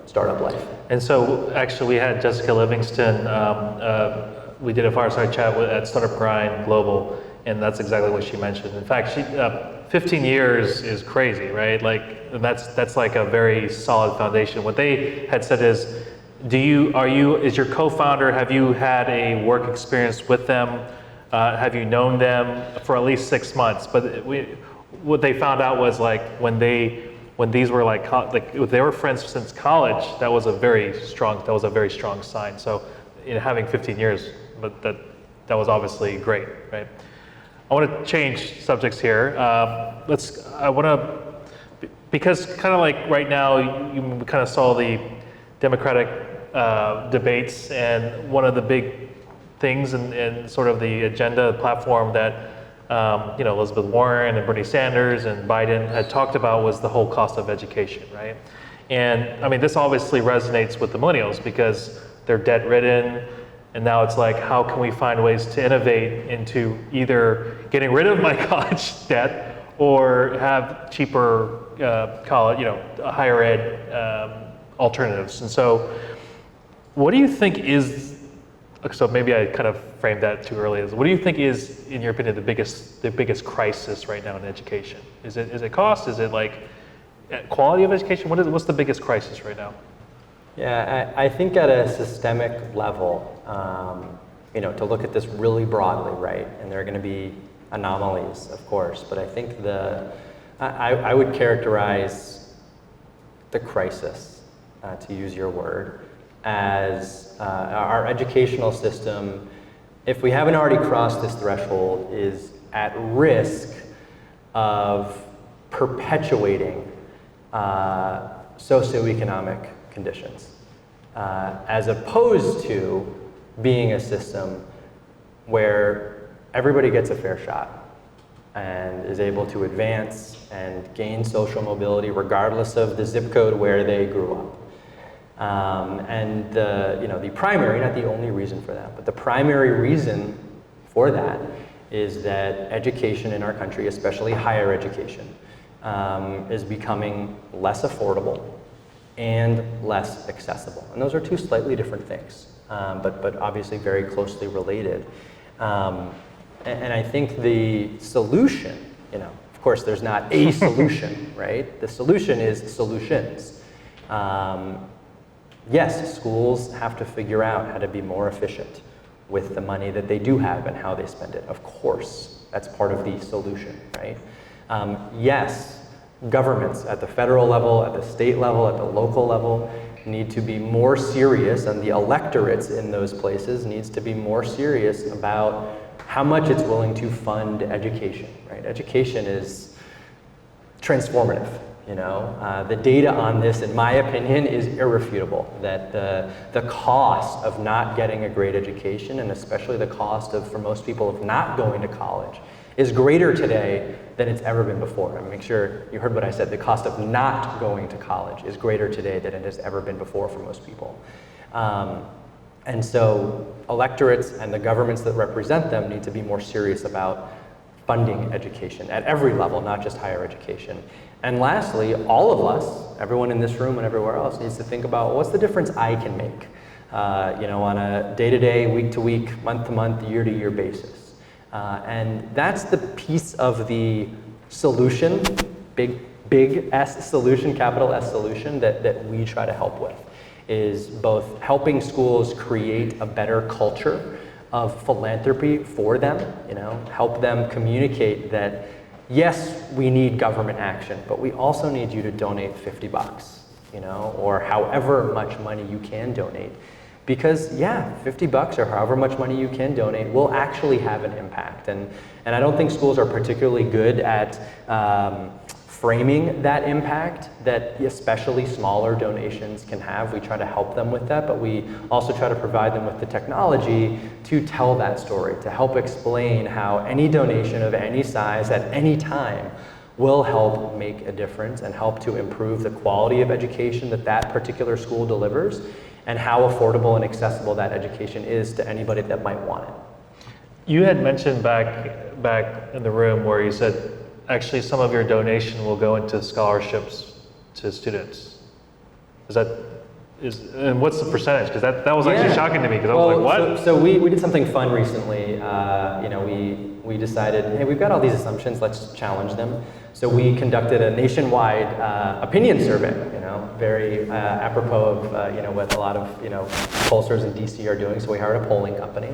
S2: startup life.
S1: And so actually we had Jessica Livingston, we did a fireside chat at Startup Grind Global, and that's exactly what she mentioned. In fact, 15 years is crazy, right? That's like a very solid foundation. What they had said is, is your co-founder, have you had a work experience with them? Have you known them for at least 6 months? But what they found out was when these were if they were friends since college, that was a very strong sign. So having 15 years, but that was obviously great, right? I want to change subjects here. Because kind of like right now, you kind of saw the Democratic debates, and one of the big things in sort of the agenda platform that Elizabeth Warren and Bernie Sanders and Biden had talked about was the whole cost of education, right? And I mean, this obviously resonates with the millennials because they're debt-ridden, and now it's like, how can we find ways to innovate into either getting rid of my college debt or have cheaper college, higher ed alternatives. And so what do you think so maybe I kind of framed that too early, what do you think is, in your opinion, the biggest crisis right now in education? Is it cost? Is it quality of education? What's the biggest crisis right now?
S2: Yeah, I think at a systemic level, to look at this really broadly, right? And there are going to be anomalies, of course, but I think I would characterize the crisis, to use your word, as our educational system, if we haven't already crossed this threshold, is at risk of perpetuating socioeconomic conditions, as opposed to being a system where everybody gets a fair shot and is able to advance and gain social mobility regardless of the zip code where they grew up. And the primary, not the only reason for that, but the primary reason for that is that education in our country, especially higher education, is becoming less affordable and less accessible. And those are two slightly different things, but obviously very closely related. And I think the solution, of course there's not a solution, right? The solution is solutions. Yes, schools have to figure out how to be more efficient with the money that they do have and how they spend it. Of course, that's part of the solution, right? Yes, governments at the federal level, at the state level, at the local level need to be more serious, and the electorates in those places needs to be more serious about how much it's willing to fund education, right? Education is transformative. The data on this, in my opinion, is irrefutable, that the cost of not getting a great education, and especially the cost for most people of not going to college, is greater today than it's ever been before. And make sure you heard what I said, the cost of not going to college is greater today than it has ever been before for most people. And so electorates and the governments that represent them need to be more serious about funding education at every level, not just higher education. And lastly, all of us, everyone in this room and everywhere else, needs to think about what's the difference I can make, on a day-to-day, week-to-week, month-to-month, year-to-year basis. And that's the piece of the solution, big S solution, capital S solution, that we try to help with, is both helping schools create a better culture of philanthropy for them, help them communicate that, yes, we need government action, but we also need you to donate $50, or however much money you can donate. Because yeah, $50 or however much money you can donate will actually have an impact. And I don't think schools are particularly good at framing that impact that especially smaller donations can have. We try to help them with that, but we also try to provide them with the technology to tell that story, to help explain how any donation of any size at any time will help make a difference and help to improve the quality of education that particular school delivers, and how affordable and accessible that education is to anybody that might want it.
S1: You had mentioned back in the room where you said actually some of your donation will go into scholarships to students. And what's the percentage? Because that was actually shocking to me, because I was like, what?
S2: So we did something fun recently. We decided, hey, we've got all these assumptions, let's challenge them. So we conducted a nationwide opinion survey, very apropos of what a lot of pollsters in DC are doing. So we hired a polling company,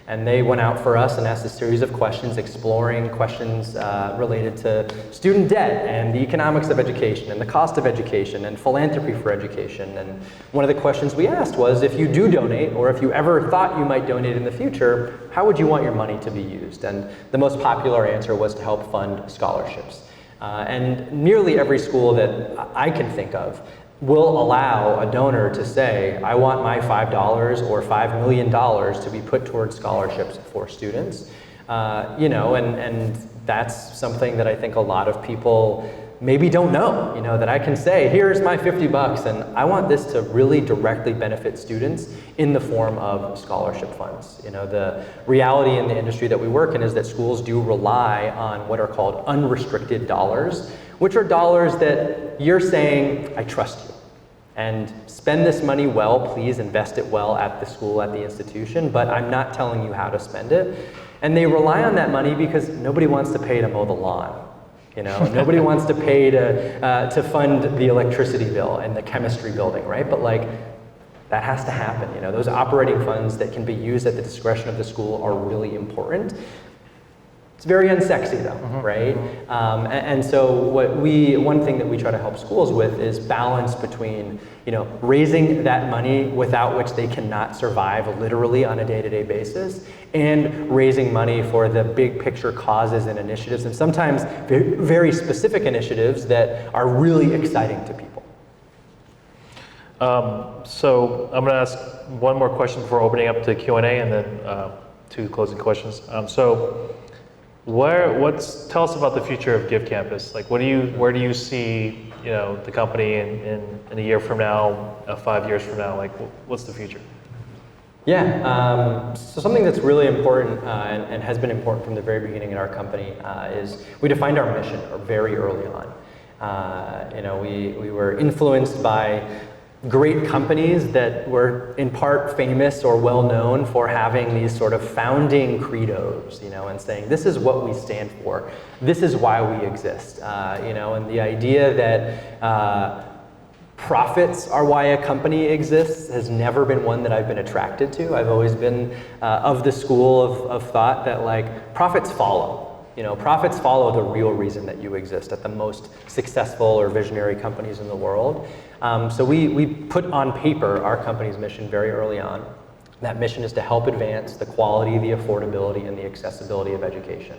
S2: and they went out for us and asked a series of questions, exploring questions related to student debt and the economics of education and the cost of education and philanthropy for education. And one of the questions we asked was, if you do donate, or if you ever thought you might donate in the future, how would you want your money to be used? And the most popular answer was to help fund scholarships. And nearly every school that I can think of will allow a donor to say, I want my $5 or $5 million to be put towards scholarships for students. And that's something that I think a lot of people maybe don't know, that I can say, here's my $50 and I want this to really directly benefit students in the form of scholarship funds. The reality in the industry that we work in is that schools do rely on what are called unrestricted dollars, which are dollars that you're saying, I trust you, and spend this money well, please invest it well at the school, at the institution, but I'm not telling you how to spend it. And they rely on that money because nobody wants to pay to mow the lawn. Nobody wants to pay to fund the electricity bill and the chemistry building, right? But that has to happen. Those operating funds that can be used at the discretion of the school are really important. It's very unsexy though, right? And so one thing that we try to help schools with is balance between, raising that money without which they cannot survive literally on a day-to-day basis, and raising money for the big picture causes and initiatives, and sometimes very, very specific initiatives that are really exciting to people.
S1: So I'm going to ask one more question before opening up to Q&A, and then 2 closing questions. Tell us about the future of GiveCampus. Where do you see the company in a year from now, 5 years from now? What's the future?
S2: Yeah, so something that's really important and has been important from the very beginning in our company is we defined our mission very early on. We were influenced by great companies that were in part famous or well known for having these sort of founding credos, and saying, this is what we stand for, this is why we exist, and the idea that profits are why a company exists has never been one that I've been attracted to. I've always been of the school of thought that profits follow. Profits follow the real reason that you exist at the most successful or visionary companies in the world. So we put on paper our company's mission very early on. That mission is to help advance the quality, the affordability, and the accessibility of education.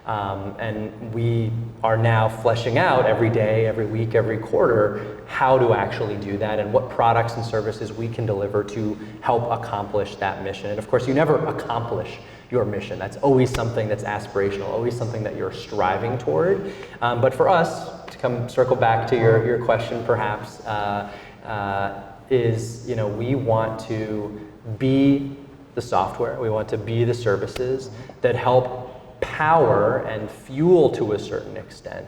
S2: And we are now fleshing out every day, every week, every quarter, how to actually do that and what products and services we can deliver to help accomplish that mission. And of course, you never accomplish your mission. That's always something that's aspirational, always something that you're striving toward. But for us, to circle back to your question perhaps, is we want to be the software, we want to be the services that help power and fuel to a certain extent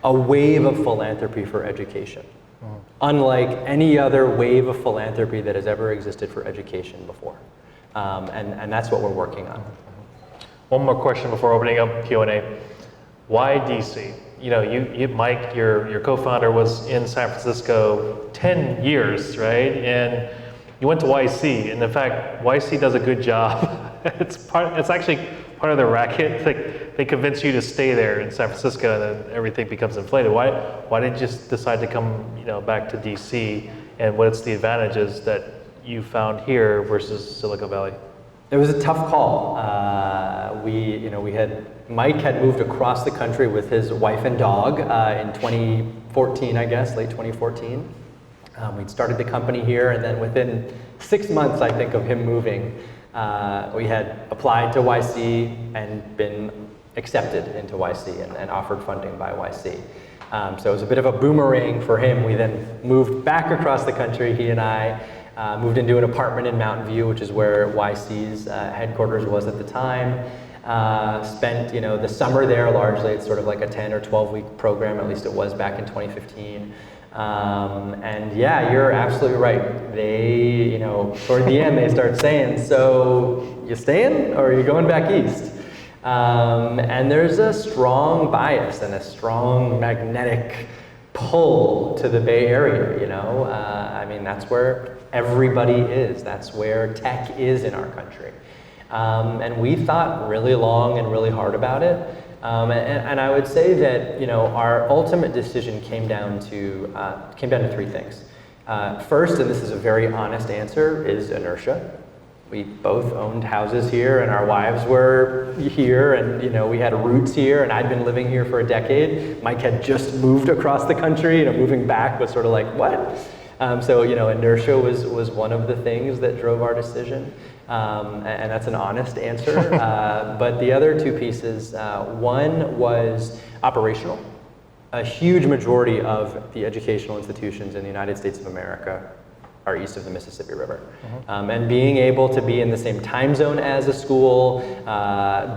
S2: a wave of philanthropy for education, unlike any other wave of philanthropy that has ever existed for education before. And that's what we're working on.
S1: One more question before opening up Q&A. Why DC? You know, you Mike, your co-founder was in San Francisco 10 years, right? And you went to YC, and in fact, YC does a good job. It's actually part of the racket. They convince you to stay there in San Francisco, and then everything becomes inflated. Why did you just decide to come, back to DC? And what's the advantages that you found here versus Silicon Valley?
S2: It was a tough call. Mike had moved across the country with his wife and dog in 2014, I guess, late 2014. We'd started the company here, and then within 6 months, I think, of him moving, we had applied to YC and been accepted into YC and offered funding by YC. So it was a bit of a boomerang for him. We then moved back across the country, he and I, moved into an apartment in Mountain View, which is where YC's headquarters was at the time. Spent the summer there largely. It's sort of like a 10 or 12-week program, at least it was back in 2015. And yeah, you're absolutely right. They, toward the end, they start saying, so you staying or are you going back east? And there's a strong bias and a strong magnetic pull to the Bay Area, that's where everybody is. That's where tech is in our country. And we thought really long and really hard about it. And I would say that, our ultimate decision came down to 3 things. First, and this is a very honest answer, is inertia. We both owned houses here, and our wives were here, and we had roots here, and I'd been living here for a decade. Mike had just moved across the country, moving back was sort of like, what? So inertia was one of the things that drove our decision, and that's an honest answer. But the other 2 pieces, one was operational. A huge majority of the educational institutions in the United States of America are east of the Mississippi River. And being able to be in the same time zone as a school,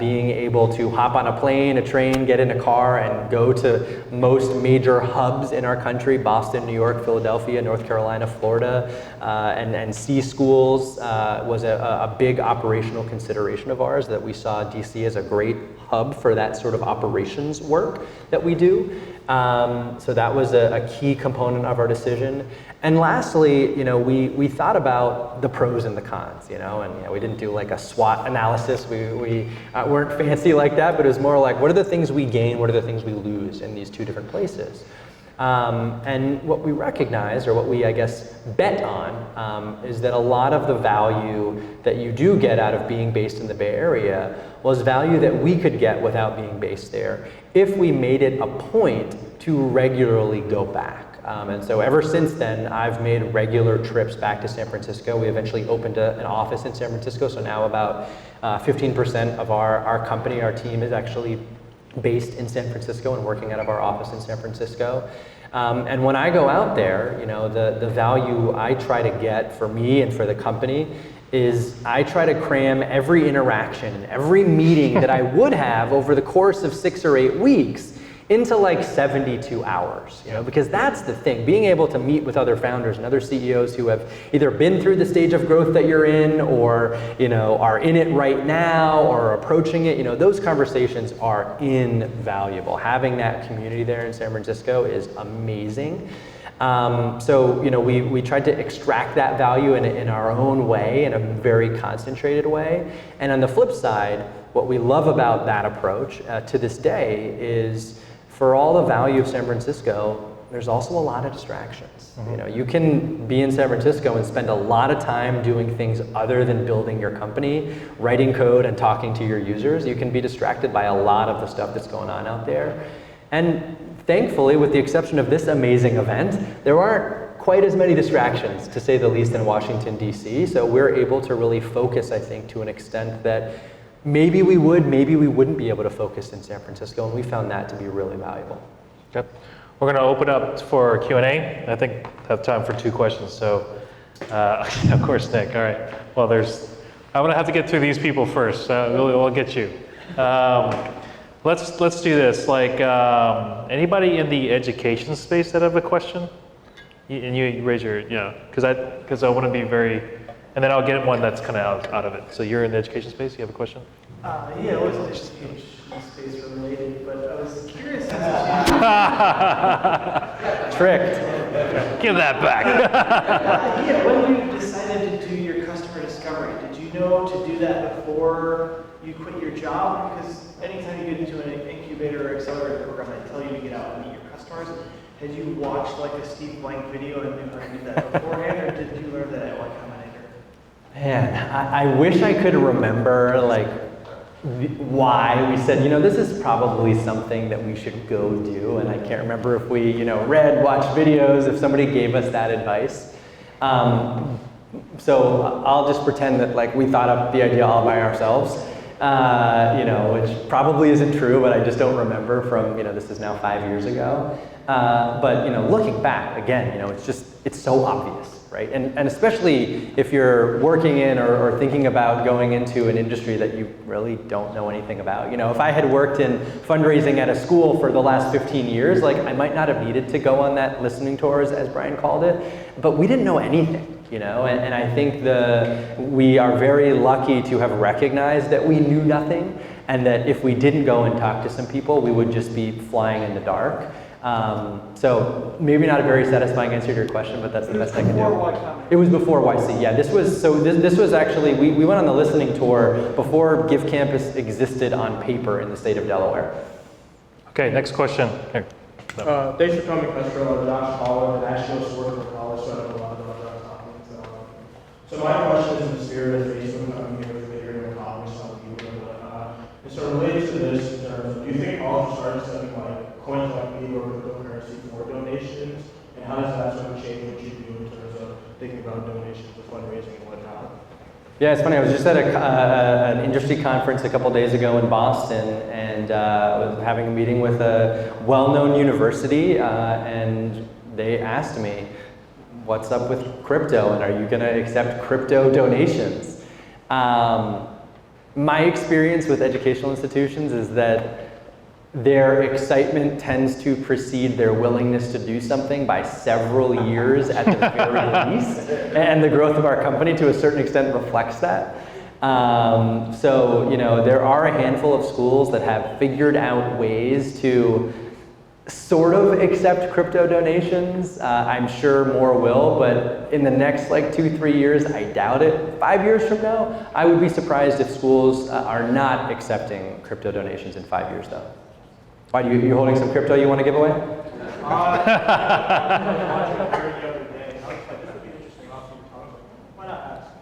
S2: being able to hop on a plane, a train, get in a car, and go to most major hubs in our country, Boston, New York, Philadelphia, North Carolina, Florida, and see schools was a big operational consideration of ours, that we saw DC as a great hub for that sort of operations work that we do. So that was a key component of our decision. And lastly, we thought about the pros and the cons, and we didn't do like a SWOT analysis. We weren't fancy like that, but it was more like, what are the things we gain, what are the things we lose in these 2 different places? And what we recognize, or what we, I guess, bet on, is that a lot of the value that you do get out of being based in the Bay Area was value that we could get without being based there, if we made it a point to regularly go back. And so ever since then, I've made regular trips back to San Francisco. We eventually opened an office in San Francisco, so now about 15% of our company, our team, is actually based in San Francisco and working out of our office in San Francisco. And when I go out there, the value I try to get for me and for the company is I try to cram every interaction and every meeting that I would have over the course of 6 or 8 weeks into like 72 hours, because that's the thing. Being able to meet with other founders and other CEOs who have either been through the stage of growth that you're in, or are in it right now, or approaching it, those conversations are invaluable. Having that community there in San Francisco is amazing. So we tried to extract that value in our own way, in a very concentrated way. And on the flip side, what we love about that approach to this day is, for all the value of San Francisco, there's also a lot of distractions. You can be in San Francisco and spend a lot of time doing things other than building your company, writing code and talking to your users. You can be distracted by a lot of the stuff that's going on out there. And thankfully, with the exception of this amazing event, there aren't quite as many distractions, to say the least, in Washington, D.C. So we're able to really focus, I think, to an extent that maybe we wouldn't be able to focus in San Francisco, and we found that to be really valuable.
S1: Okay. We're going to open up for Q&A. I think I have time for 2 questions. So, of course, Nick. All right. Well, I'm going to have to get through these people first. We'll get you. Let's do this. Like, anybody in the education space that have a question? And you raise your, because I want to be very, and then I'll get one that's kind of out of it. So you're in the education space, you have a question?
S3: Yeah, it wasn't just PhD space related, but I was curious as
S2: Tricked.
S1: Give that back.
S3: yeah, when you decided to do your customer discovery, did you know to do that before you quit your job? Because anytime you get into an incubator or accelerator program, they tell you to get out and meet your customers. Had you watched like a Steve Blank video and knew how to do that beforehand, or did you learn that at Y Combinator?
S2: Man, I wish I could remember like why we said, this is probably something that we should go do, and I can't remember if we, read, watched videos, if somebody gave us that advice. So I'll just pretend that like we thought up the idea all by ourselves, which probably isn't true, but I just don't remember from, this is now 5 years ago. But looking back again, it's so obvious. Right? And especially if you're working in or thinking about going into an industry that you really don't know anything about. If I had worked in fundraising at a school for the last 15 years, like I might not have needed to go on that listening tours, as Brian called it, but we didn't know anything, and I think we are very lucky to have recognized that we knew nothing, and that if we didn't go and talk to some people, we would just be flying in the dark. So maybe not a very satisfying answer to your question, but that's the best I can do. It was before YC. Yeah, this was actually, we went on the listening tour before GiveCampus existed on paper in the state of Delaware.
S1: Okay, next question. Here.
S4: Thanks for coming, Kestrel. I'm Josh Collins, and actually just work for college, so I know a lot about drug topics. So my question is in the spirit of Facebook coming here with bigger and economics on people and whatnot. And so related to this, in terms of, do you think college started studying like coins like me or cryptocurrency for donations, and how does that sort of change what you do in terms of thinking about donations with fundraising and whatnot?
S2: Yeah, it's funny. I was just at an industry conference a couple days ago in Boston, and was having a meeting with a well-known university, and they asked me, "What's up with crypto, and are you going to accept crypto donations?" My experience with educational institutions is that their excitement tends to precede their willingness to do something by several years at the very least. And the growth of our company to a certain extent reflects that. So, there are a handful of schools that have figured out ways to sort of accept crypto donations. I'm sure more will, but in the next 2-3 years, I doubt it. 5 years from now, I would be surprised if schools are not accepting crypto donations in 5 years though. Why, you holding some crypto you want to give away?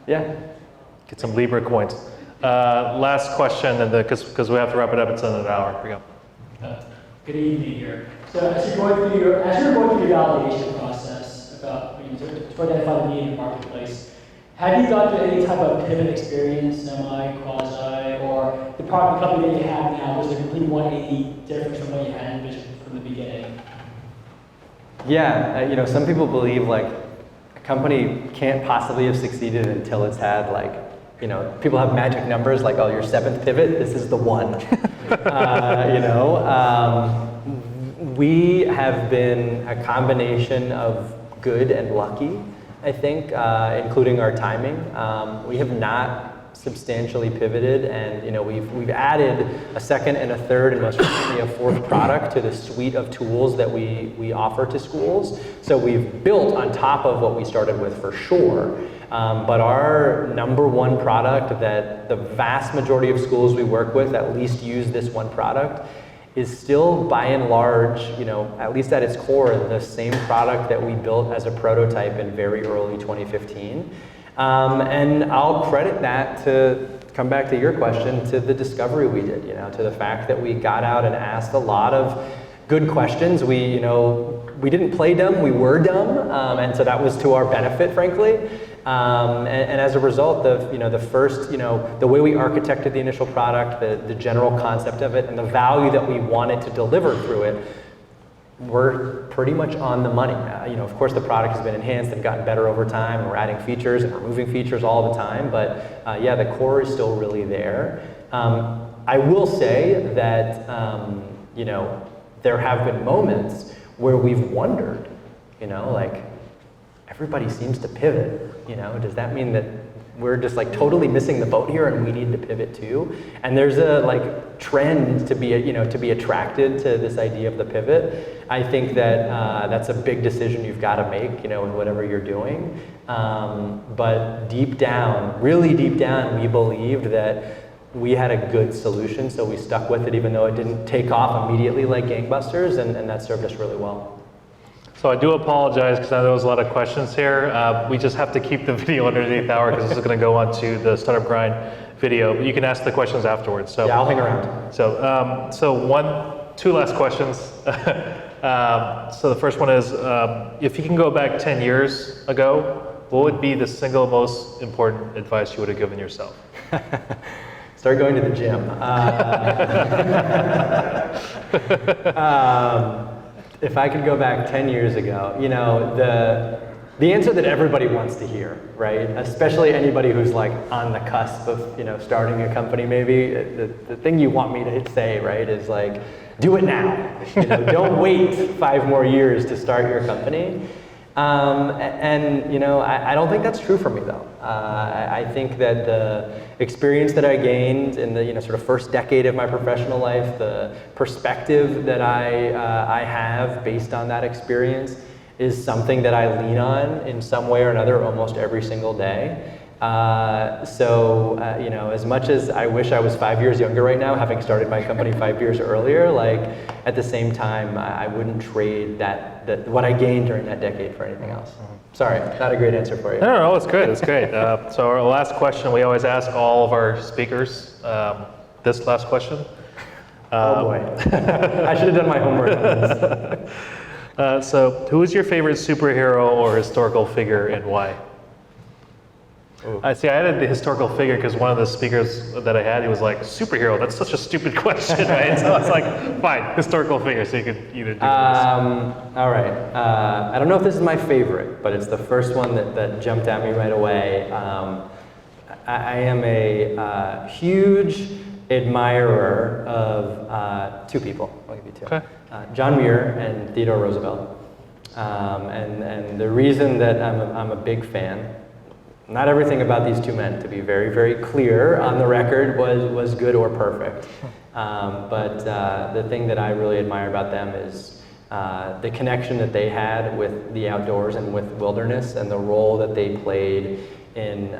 S2: Yeah.
S1: Get some Libra coins. Last question, and because we have to wrap it up, it's in an hour. Here we go.
S5: Good evening here. So as you're going through your validation process about to identify the need in the marketplace, have you gone through any type of pivot experience, semi, quasi, or the product company that you have now, was there a complete 180 difference from what you had envisioned from the beginning?
S2: Yeah, some people believe a company can't possibly have succeeded until it's had people have magic numbers like, oh, your 7th pivot, this is the one. We have been a combination of good and lucky, I think, including our timing. We have not substantially pivoted, and we've added a second and a third, and most recently a 4th product to the suite of tools that we offer to schools. So we've built on top of what we started with for sure. But our number 1 product that the vast majority of schools we work with at least use this one product is still by and large, at least at its core, the same product that we built as a prototype in very early 2015. And I'll credit that, to come back to your question, to the discovery we did, to the fact that we got out and asked a lot of good questions. We didn't play dumb, we were dumb, and so that was to our benefit, frankly. And as a result, the first, the way we architected the initial product, the general concept of it, and the value that we wanted to deliver through it, we're pretty much on the money. Of course, the product has been enhanced and gotten better over time, and we're adding features and removing features all the time, but yeah, the core is still really there. I will say that, there have been moments where we've wondered, everybody seems to pivot, does that mean that we're just like totally missing the boat here, and we need to pivot too. And there's a like trend to be, to be attracted to this idea of the pivot. I think that that's a big decision you've got to make, in whatever you're doing. But deep down, really deep down, we believed that we had a good solution, so we stuck with it, even though it didn't take off immediately like gangbusters, and that served us really well.
S1: So I do apologize because I know there was a lot of questions here. We just have to keep the video underneath the hour because this is going to go on to the Startup Grind video. But you can ask the questions afterwards. So
S2: yeah, I'll hang around.
S1: So two last questions. So the first one is, if you can go back 10 years ago, what would be the single most important advice you would have given yourself?
S2: Start going to the gym. If I could go back 10 years ago, the answer that everybody wants to hear, right? Especially anybody who's like on the cusp of, starting a company maybe, the thing you want me to say, right, is like, do it now. Don't wait 5 more years to start your company. I don't think that's true for me though. I think that the experience that I gained in the sort of first decade of my professional life, the perspective that I have based on that experience, is something that I lean on in some way or another almost every single day. As much as I wish I was 5 years younger right now, having started my company 5 years earlier, like at the same time, I wouldn't trade what I gained during that decade for anything else. Sorry, not a great answer for you.
S1: No, it's great. It's great. So our last question, we always ask all of our speakers this last question.
S2: Oh boy, I should have done my homework on this.
S1: So who is your favorite superhero or historical figure and why? I added the historical figure because one of the speakers that I had, he was like, superhero, that's such a stupid question, right? So I was like, fine, historical figure, so you could either do this.
S2: All right, I don't know if this is my favorite, but it's the first one that jumped at me right away. I am a huge admirer of 2 people. I'll give you 2.
S1: Okay.
S2: John Muir and Theodore Roosevelt. And the reason that I'm a big fan, not everything about these 2 men, to be very, very clear on the record, was good or perfect. But the thing that I really admire about them is the connection that they had with the outdoors and with wilderness, and the role that they played in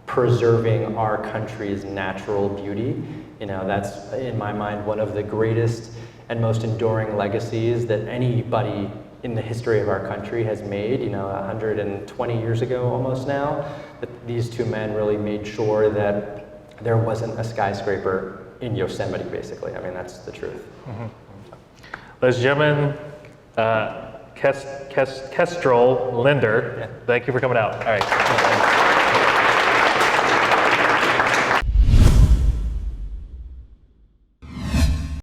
S2: preserving our country's natural beauty. That's, in my mind, one of the greatest and most enduring legacies that anybody in the history of our country has made, 120 years ago almost now, that these 2 men really made sure that there wasn't a skyscraper in Yosemite, basically. I mean, that's the truth.
S1: Mm-hmm. Ladies and gentlemen, Kestrel, Linder, thank you for coming out. All right.